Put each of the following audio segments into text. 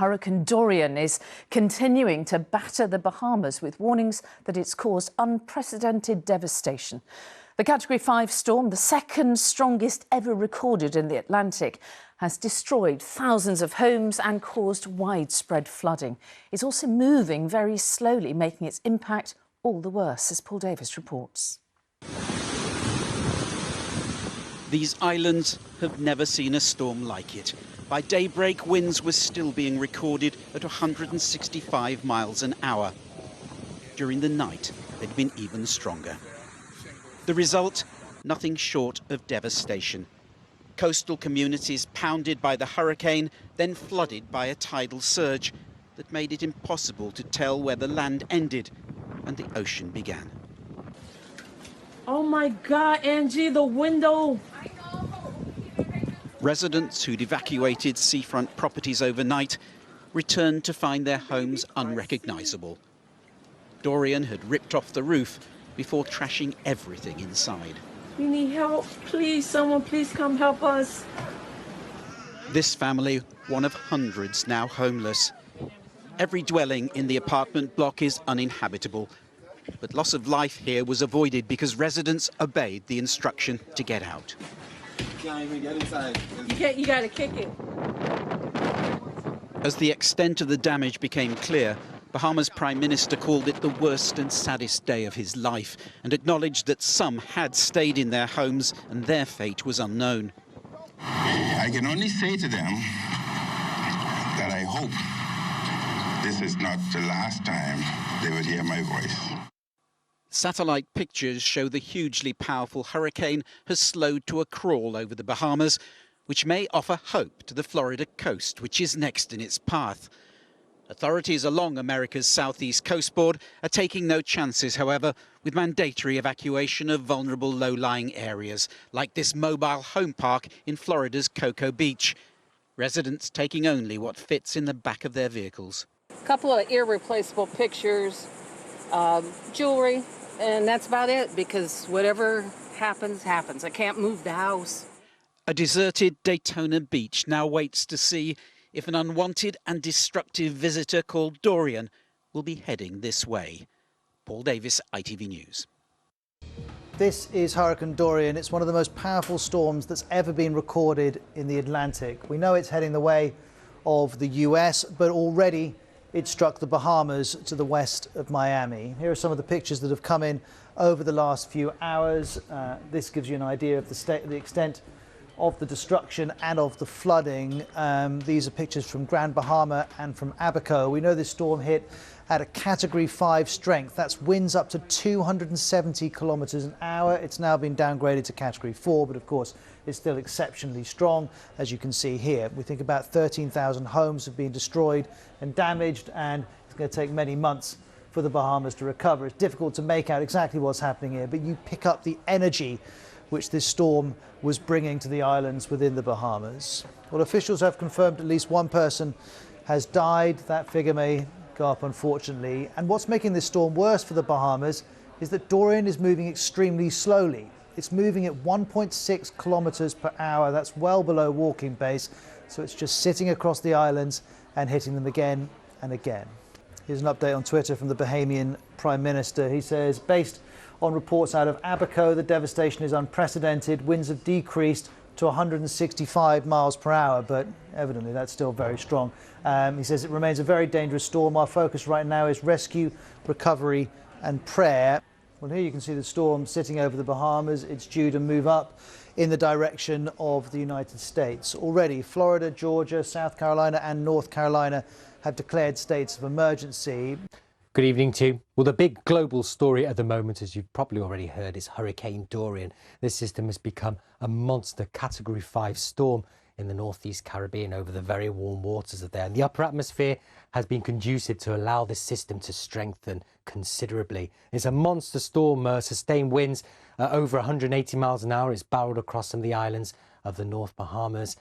Hurricane Dorian is continuing to batter the Bahamas with warnings that it's caused unprecedented devastation. The Category 5 storm, the second strongest ever recorded in the Atlantic, has destroyed thousands of homes and caused widespread flooding. It's also moving very slowly, making its impact all the worse, as Paul Davis reports. These islands have never seen a storm like it. By daybreak, winds were still being recorded at 165 miles an hour. During the night, they'd been even stronger. The result? Nothing short of devastation. Coastal communities pounded by the hurricane, then flooded by a tidal surge that made it impossible to tell where the land ended and the ocean began. Oh my God, Angie, the window! Residents who'd evacuated seafront properties overnight returned to find their homes unrecognisable. Dorian had ripped off the roof before trashing everything inside. We need help. Please, someone please come help us. This family, one of hundreds now homeless. Every dwelling in the apartment block is uninhabitable. But loss of life here was avoided because residents obeyed the instruction to get out. You can't even get inside. You gotta kick it. As the extent of the damage became clear, Bahamas Prime Minister called it the worst and saddest day of his life and acknowledged that some had stayed in their homes and their fate was unknown. I can only say to them that I hope this is not the last time they will hear my voice. Satellite pictures show the hugely powerful hurricane has slowed to a crawl over the Bahamas, which may offer hope to the Florida coast, which is next in its path. Authorities along America's southeast coastboard are taking no chances, however, with mandatory evacuation of vulnerable low-lying areas, like this mobile home park in Florida's Cocoa Beach. Residents taking only what fits in the back of their vehicles. A couple of irreplaceable pictures, jewelry, and that's about it, because whatever happens, happens. I can't move the house. A deserted Daytona beach now waits to see if an unwanted and destructive visitor called Dorian will be heading this way. Paul Davis, ITV News. This is Hurricane Dorian. It's one of the most powerful storms that's ever been recorded in the Atlantic. We know it's heading the way of the US, but already it struck the Bahamas to the west of Miami. Here are some of the pictures that have come in over the last few hours. This gives you an idea of the extent of the destruction and of the flooding. These are pictures from Grand Bahama and from Abaco. We know this storm hit at a Category 5 strength. That's winds up to 270 kilometers an hour. It's now been downgraded to Category 4, but of course it's still exceptionally strong, as you can see here. We think about 13,000 homes have been destroyed and damaged, and it's going to take many months for the Bahamas to recover. It's difficult to make out exactly what's happening here, but you pick up the energy which this storm was bringing to the islands within the Bahamas. Well, officials have confirmed at least one person has died. That figure may go up, unfortunately. And what's making this storm worse for the Bahamas is that Dorian is moving extremely slowly. It's moving at 1.6 kilometers per hour. That's well below walking pace. So it's just sitting across the islands and hitting them again and again. Here's an update on Twitter from the Bahamian Prime Minister. He says, based on reports out of Abaco, the devastation is unprecedented. Winds have decreased to 165 miles per hour, but evidently that's still very strong. He says it remains a very dangerous storm. Our focus right now is rescue, recovery and prayer. Well, here you can see the storm sitting over the Bahamas. It's due to move up in the direction of the United States. Already, Florida, Georgia, South Carolina and North Carolina have declared states of emergency. Good evening to you. Well, the big global story at the moment, as you've probably already heard, is Hurricane Dorian. This system has become a monster Category 5 storm in the northeast Caribbean over the very warm waters of there. And the upper atmosphere has been conducive to allow this system to strengthen considerably. It's a monster storm, sustained winds over 180 miles an hour. It's barreled across some of the islands of the North Bahamas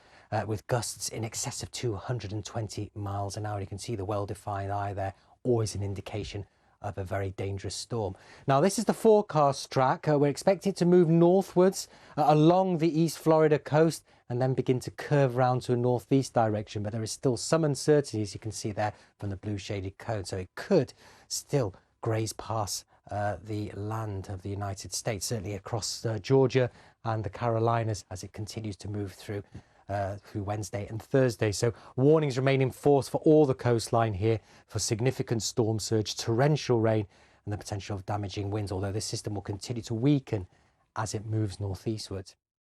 with gusts in excess of 220 miles an hour. You can see the well-defined eye there, always an indication of a very dangerous storm. Now, this is the forecast track. We're expecting it to move northwards along the East Florida coast and then begin to curve round to a northeast direction. But there is still some uncertainty, as you can see there from the blue shaded cone. So it could still graze past the land of the United States, certainly across Georgia and the Carolinas as it continues to move through Wednesday and Thursday. So warnings remain in force for all the coastline here for significant storm surge, torrential rain and the potential of damaging winds, although this system will continue to weaken as it moves northeastward.